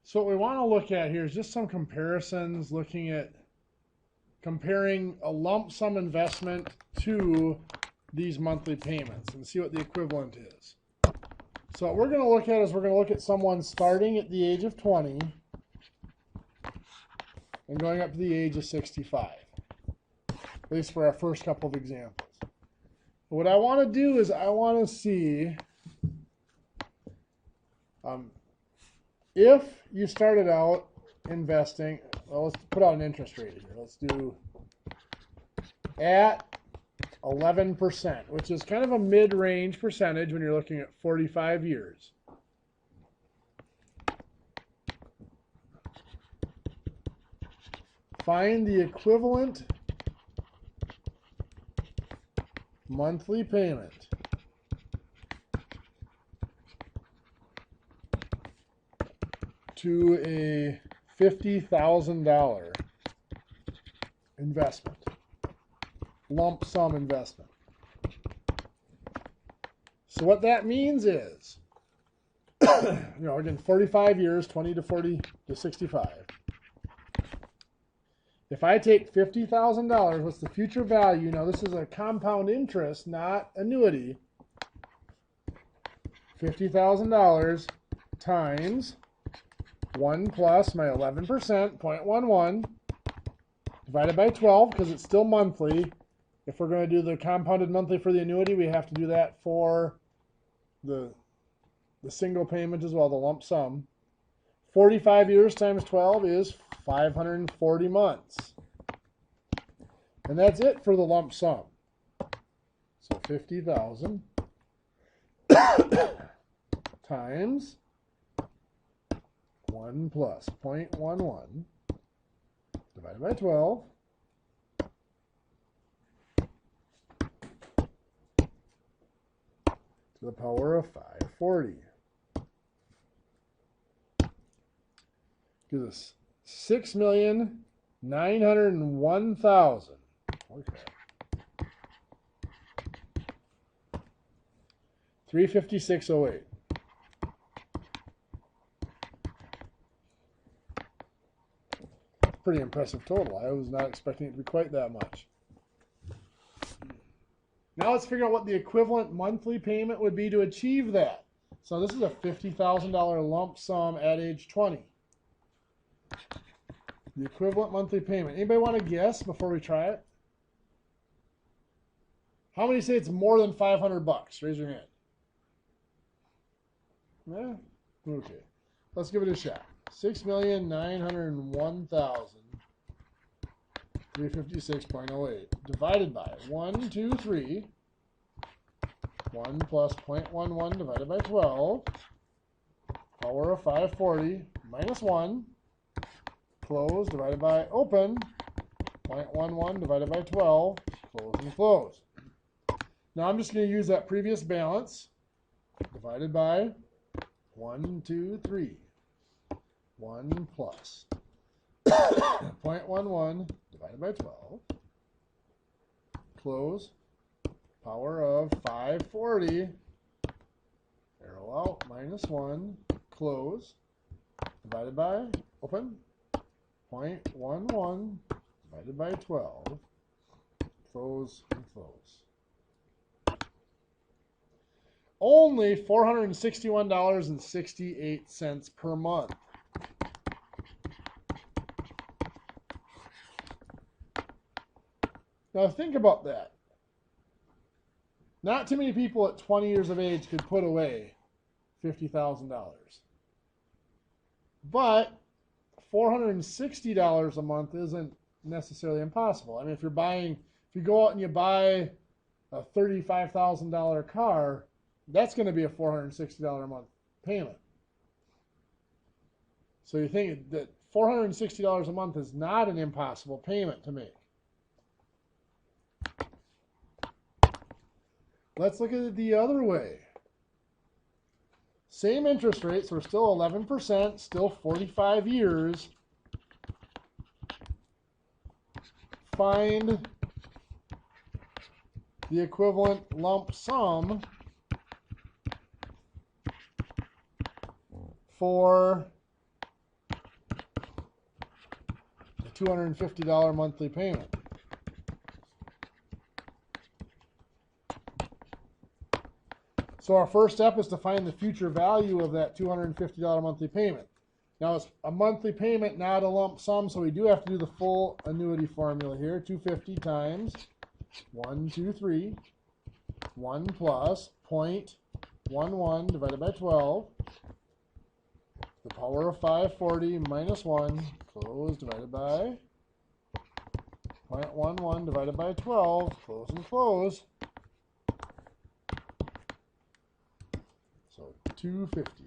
So what we want to look at here is just some comparisons, looking at comparing a lump sum investment to these monthly payments and see what the equivalent is. So what we're going to look at is we're going to look at someone starting at the age of 20 and going up to the age of 65, at least for our first couple of examples. What I want to do is I want to see if you started out investing, well, let's put out an interest rate here. Let's do at 11%, which is kind of a mid-range percentage when you're looking at 45 years. Find the equivalent monthly payment to a $50,000 investment, lump sum investment. So what that means is, again, 45 years, 20 to 40 to 65. If I take $50,000, what's the future value? Now this is a compound interest, not annuity. $50,000 times 1 plus my 11%, 0.11, divided by 12, because it's still monthly. If we're going to do the compounded monthly for the annuity, we have to do that for the single payment as well, the lump sum. 45 years times 12 is 540 months. And that's it for the lump sum. So 50,000 times 1 plus 0.11 divided by 12 to the power of 540. Gives us 6,901,000. Okay. 356.08. Pretty impressive total. I was not expecting it to be quite that much. Now let's figure out what the equivalent monthly payment would be to achieve that. So this is a $50,000 lump sum at age 20. The equivalent monthly payment. Anybody want to guess before we try it? How many say it's more than 500 bucks? Raise your hand. Yeah? Okay. Let's give it a shot. 6,901,356.08 divided by 1, 2, 3. 1 plus 0.11 divided by 12. Power of 540 minus 1. Close divided by open. 0.11 divided by 12. Close and close. Now I'm just going to use that previous balance divided by 1, 2, 3. 1 plus 0.11 divided by 12. Close. Power of 540. Arrow out. Minus 1. Close. Divided by open. 0.11 divided by 12. Close and close. Only $461.68 per month. Now think about that. Not too many people at 20 years of age could put away $50,000. But $460 a month isn't necessarily impossible. I mean, if you go out and you buy a $35,000 car, that's going to be a $460 a month payment. So you think that $460 a month is not an impossible payment to make. Let's look at it the other way. Same interest rate, so we're still 11%, still 45 years. Find the equivalent lump sum for $250 monthly payment. So our first step is to find the future value of that $250 monthly payment. Now it's a monthly payment, not a lump sum, so we do have to do the full annuity formula here. 250 times 123, 1 plus 0.11 divided by 12, the power of 540 minus 1, close, divided by 0.11 divided by 12, close and close. So 250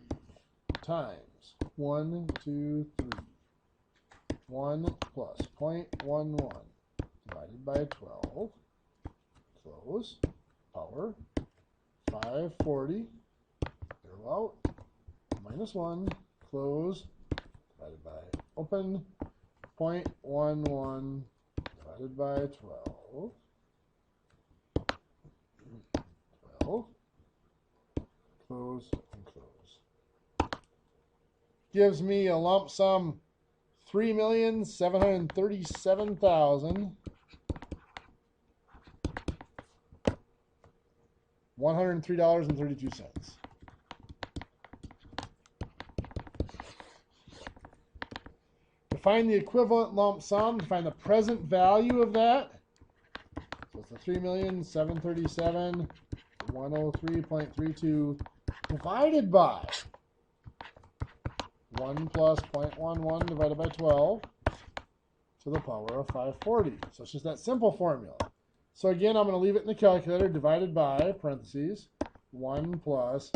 times 1, 2, 3, 1 plus 0.11 divided by 12, close, power, 540, zero out, minus 1, close, divided by open, 0.11 divided by 12, 12, close, and close. Gives me a lump sum $3,737,103.32. To find the equivalent lump sum, to find the present value of that, so it's the $3,737,103.32 divided by 1 plus 0.11 divided by 12 to the power of 540. So it's just that simple formula. So again, I'm going to leave it in the calculator, divided by, parentheses, 1 plus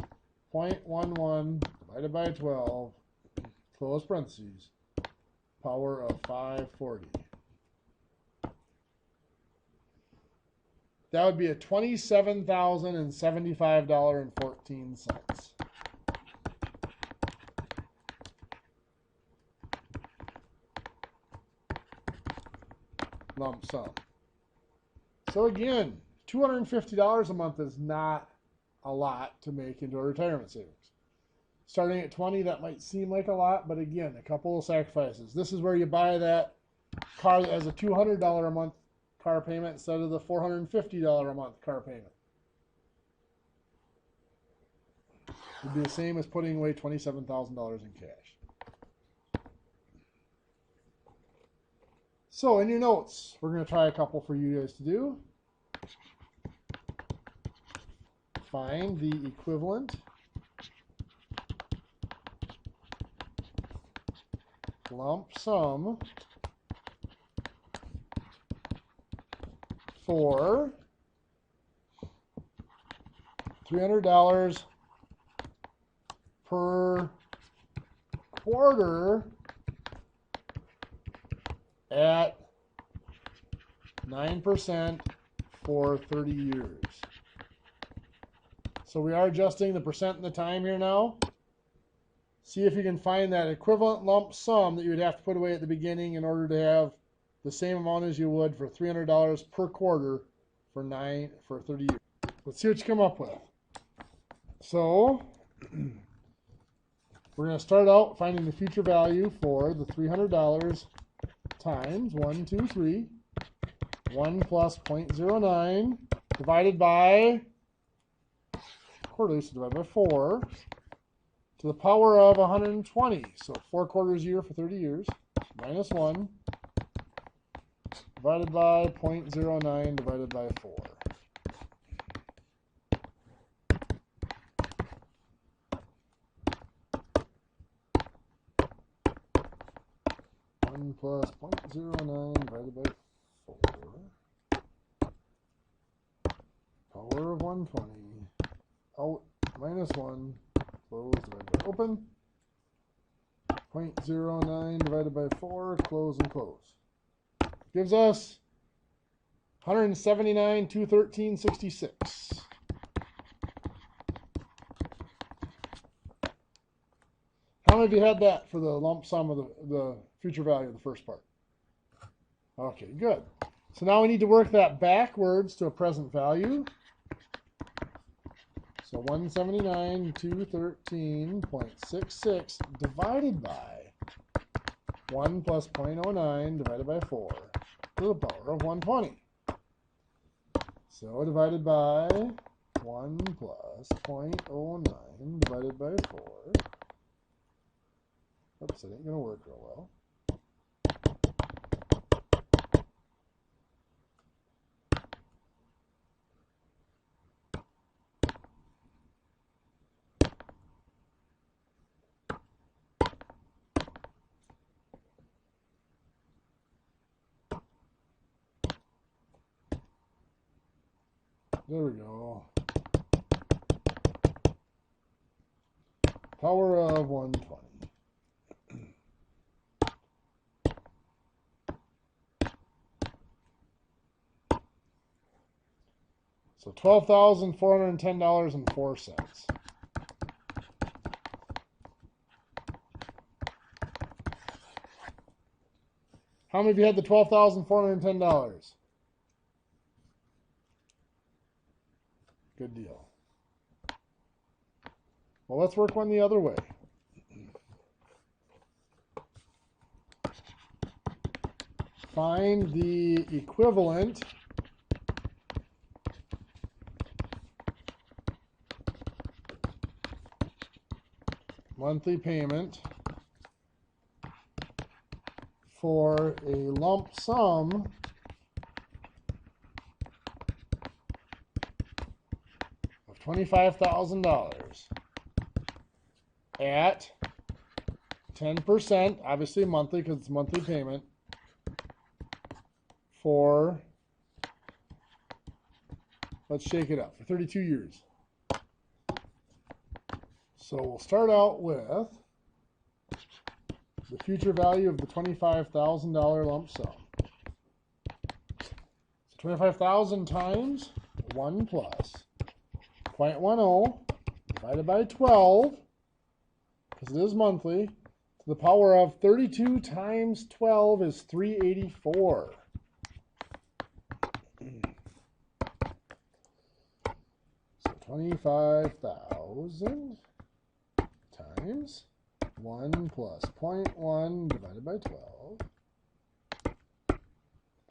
0.11 divided by 12, close parentheses, power of 540. That would be a $27,075.14. Lump sum. So again, $250 a month is not a lot to make into a retirement savings. Starting at 20, that might seem like a lot, but again, a couple of sacrifices. This is where you buy that car that has a $200 a month car payment instead of the $450 a month car payment. It would be the same as putting away $27,000 in cash. So in your notes, we're going to try a couple for you guys to do. Find the equivalent lump sum for $300 per quarter at 9% for 30 years. So we are adjusting the percent and the time here now. See if you can find that equivalent lump sum that you would have to put away at the beginning in order to have the same amount as you would for $300 per quarter for 30 years. Let's see what you come up with. So we're going to start out finding the future value for the $300 times 1, 2, 3, 1 plus 0.09 divided by quarterly, so divided by 4 to the power of 120. So 4 quarters a year for 30 years, minus 1 divided by 0.09 divided by 4. Plus 0.09 divided by 4, power of 120, out, minus 1, close, divided by open, 0.09 divided by 4, close and close. Gives us 179,213.66. How many of you had that for the lump sum of the future value of the first part? Okay, good. So now we need to work that backwards to a present value. So 179,213.66 divided by 1 plus 0.09 divided by 4 to the power of 120. So divided by 1 plus 0.09 divided by 4. Oops, it ain't going to work real well. There we go. Power of 120. So $12,410.04. How many of you had the $12,410? Good deal. Well, let's work one the other way. Find the equivalent monthly payment for a lump sum of $25,000 at 10%, obviously monthly because it's monthly payment, for, let's shake it up, for 32 years. So we'll start out with the future value of the $25,000 lump sum. So 25,000 times 1 plus 0.10 divided by 12, because it is monthly, to the power of 32 times 12 is 384. So 25,000 times 1 plus 0.1 divided by 12,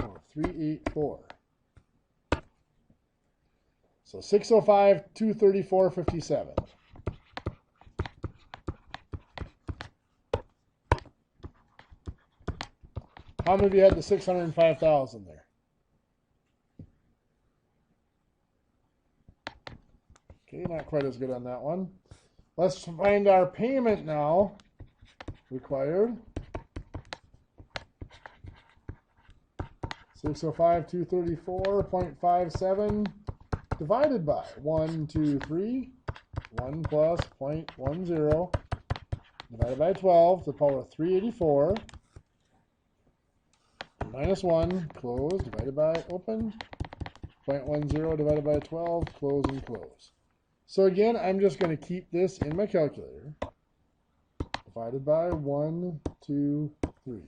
or 384. So 605, 234, 57. How many of you had the 605,000 there? Okay, not quite as good on that one. Let's find our payment now required. 605, 234.57 divided by 1, 2, 3, 1 plus 0.10 divided by 12 to the power of 384. Minus 1, close, divided by open, 0.10 divided by 12, close and close. So again, I'm just going to keep this in my calculator. Divided by 1, 2, 3.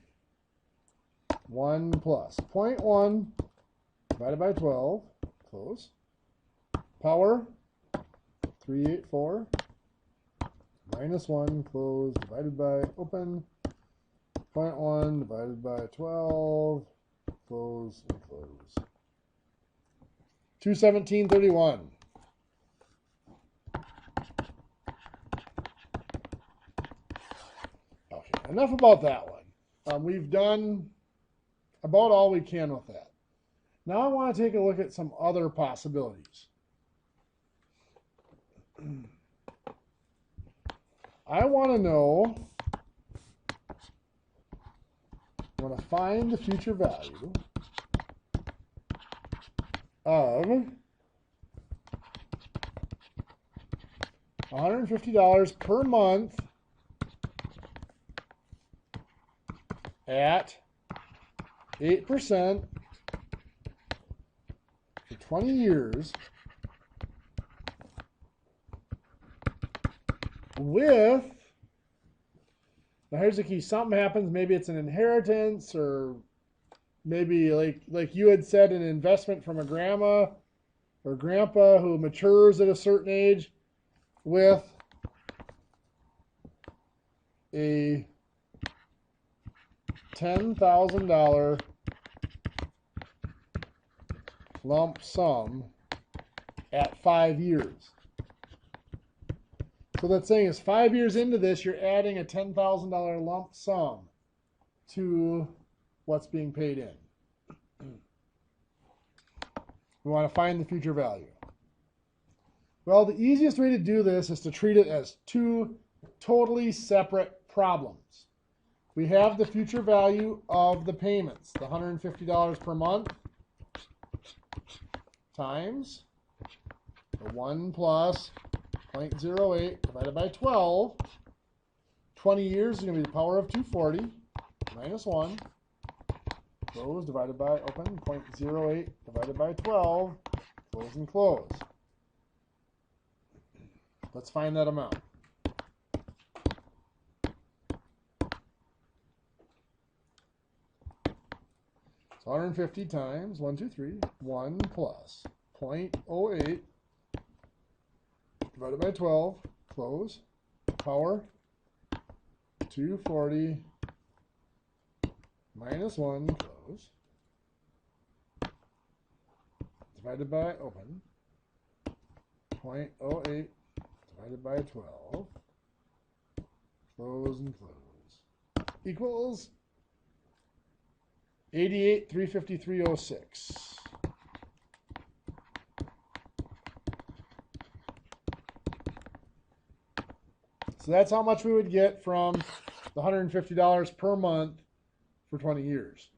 1 plus 0.1 divided by 12, close. Power, 384. Minus 1, close, divided by open. 0.1 divided by 12, close and close. 217.31. Okay, enough about that one. We've done about all we can with that. Now I want to take a look at some other possibilities. I want to know, I want to find the future value of $150 per month at 8% for 20 years with, now here's the key, something happens, maybe it's an inheritance, or maybe like you had said, an investment from a grandma or grandpa who matures at a certain age with a $10,000 lump sum at 5 years. So that's saying is 5 years into this, you're adding a $10,000 lump sum to what's being paid in. We want to find the future value. Well, the easiest way to do this is to treat it as two totally separate problems. We have the future value of the payments, the $150 per month, times the 1 plus 0.08 divided by 12. 20 years is going to be the power of 240 minus 1. Close divided by open, 0.08 divided by 12, close and close. Let's find that amount. So 150 times 1, 2, 3, 1 plus 0.08 divided by 12, close, power 240 minus 1, close, divided by open, 0.08 divided by 12, close and close, equals 88,353.06. So that's how much we would get from the $150 per month for 20 years.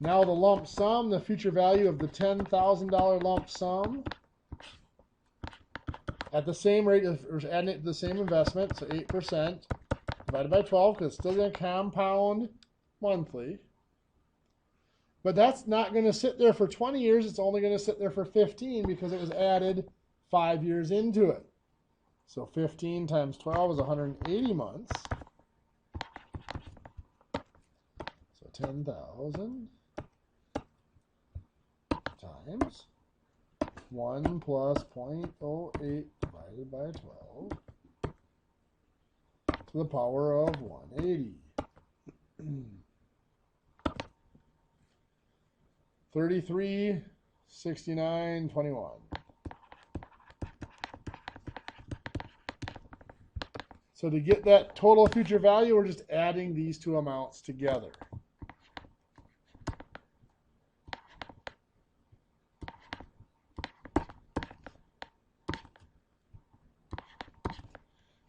Now the lump sum, the future value of the $10,000 lump sum at the same rate, or adding it to the same investment, so 8% divided by 12, because it's still going to compound monthly. But that's not going to sit there for 20 years. It's only going to sit there for 15 because it was added 5 years into it. So 15 times 12 is 180 months. So 10,000 times 1 plus 0.08 divided by 12 to the power of 180. 33, 69, 21. So to get that total future value, we're just adding these two amounts together.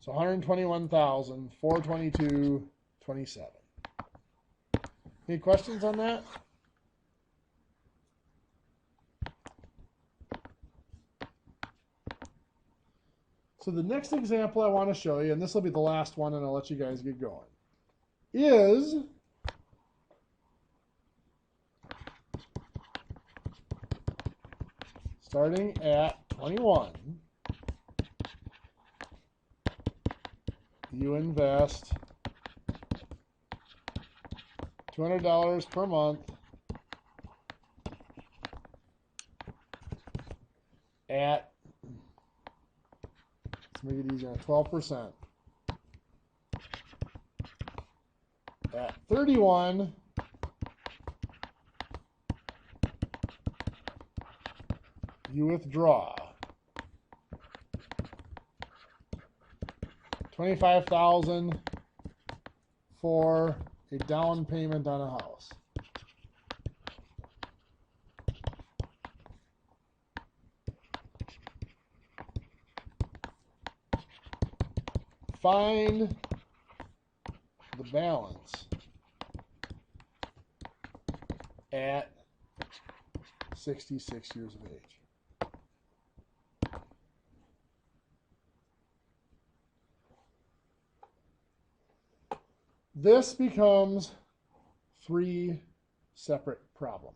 So 121,422.27. Any questions on that? So the next example I want to show you, and this will be the last one and I'll let you guys get going, is starting at 21, you invest $200 per month at, let's make it easier, 12%. At 31, you withdraw $25,000 for a down payment on a house. Find the balance at 66 years of age. This becomes three separate problems.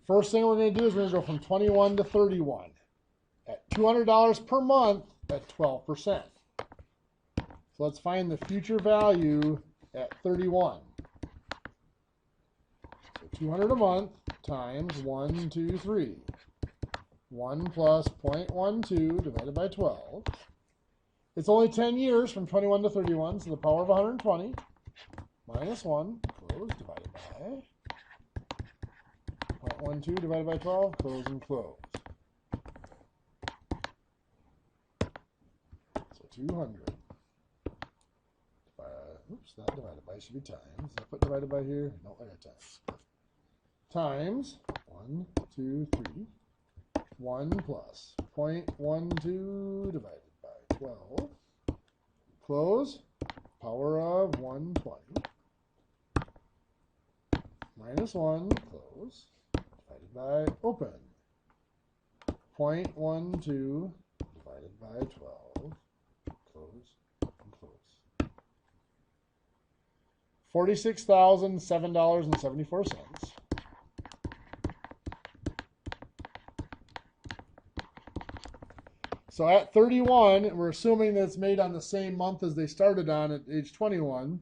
First thing we're going to do is we're going to go from 21 to 31 at $200 per month at 12%. So let's find the future value at 31. So 200 a month times 1, 2, 3. 1 plus 0.12 divided by 12. It's only 10 years from 21 to 31, so the power of 120 minus 1, close, divided by 0.12 divided by 12, close and close. So 200. Oops, not divided by, should be times. Did I put divided by here? No, I got times. Times 1, 2, 3. 1 plus 0.12 divided by 12. Close. Power of 120. Minus 1. Close. Divided by open. 0.12 divided by 12. Close and close. $46,007.74. So at 31, we're assuming that it's made on the same month as they started on at age 21.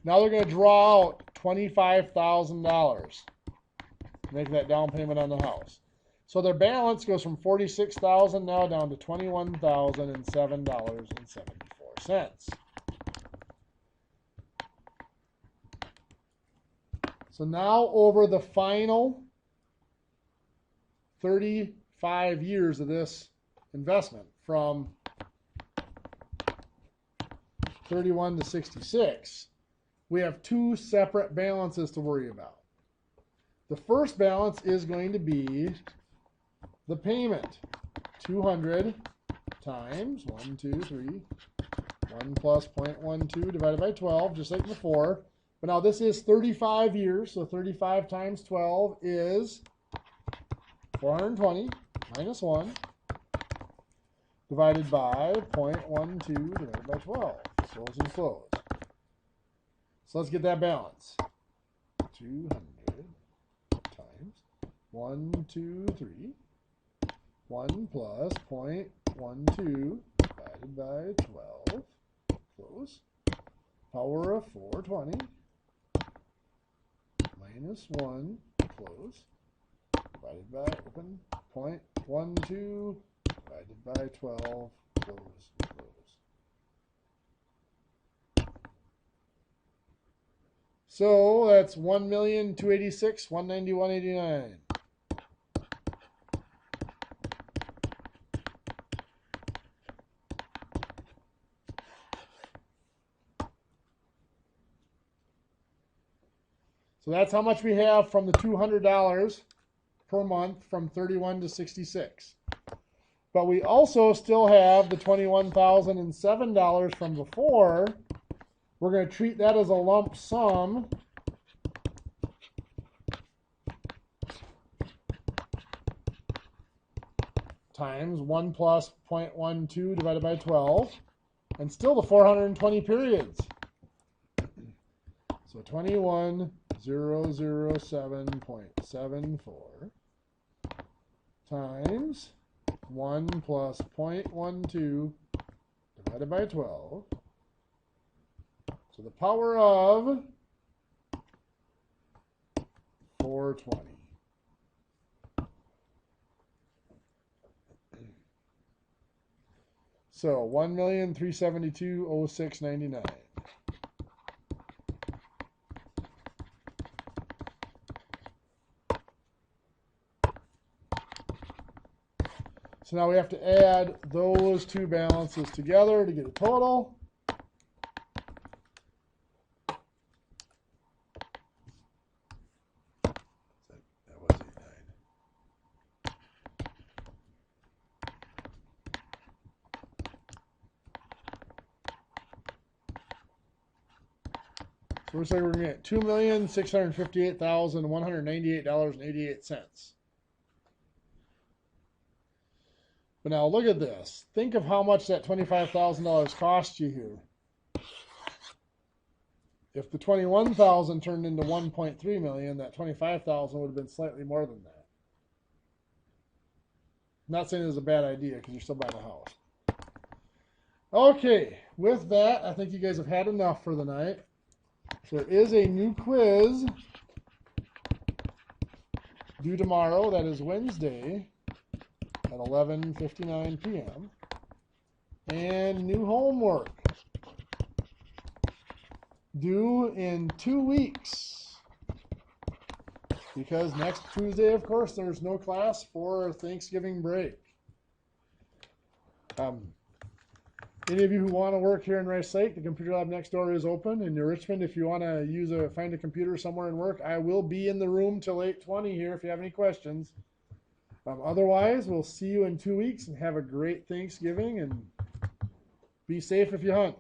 Now they're going to draw out $25,000 to make that down payment on the house. So their balance goes from $46,000 now down to $21,007.74. So now over the final 35 years of this investment, from 31 to 66, we have two separate balances to worry about. The first balance is going to be the payment. 200 times 1, 2, 3, 1 plus 0.12 divided by 12, just like before. But now this is 35 years, so 35 times 12 is 420 minus 1. Divided by 0.12 divided by 12. Close and close. So let's get that balance. 200 times 1, 2, 3. 1 plus 0.12 divided by 12. Close. Power of 420. Minus 1. Close. Divided by open. 0.12. Divided by 12, close, close. So that's 1,286,191.89. So that's how much we have from the $200 per month from 31 to 66. But we also still have the $21,007 from before. We're going to treat that as a lump sum. Times 1 plus 0.12 divided by 12. And still the 420 periods. So 21,007.74 times 1 plus 0.12 divided by 12. So the power of 420. So 1,372,0699. So now we have to add those two balances together to get a total. That was 89. So we're saying we're going to get $2,658,198.88. But now look at this. Think of how much that $25,000 cost you here. If the $21,000 turned into $1.3 million, that $25,000 would have been slightly more than that. I'm not saying it's a bad idea because you're still buying a house. Okay, with that, I think you guys have had enough for the night. So there is a new quiz due tomorrow. That is Wednesday at 11:59 p.m. And new homework. Due in 2 weeks. Because next Tuesday, of course, there's no class for Thanksgiving break. Any of you who want to work here in Rice Lake, the computer lab next door is open. In Richmond, if you want to find a computer somewhere and work, I will be in the room till 8:20 here if you have any questions. Otherwise, we'll see you in 2 weeks and have a great Thanksgiving and be safe if you hunt.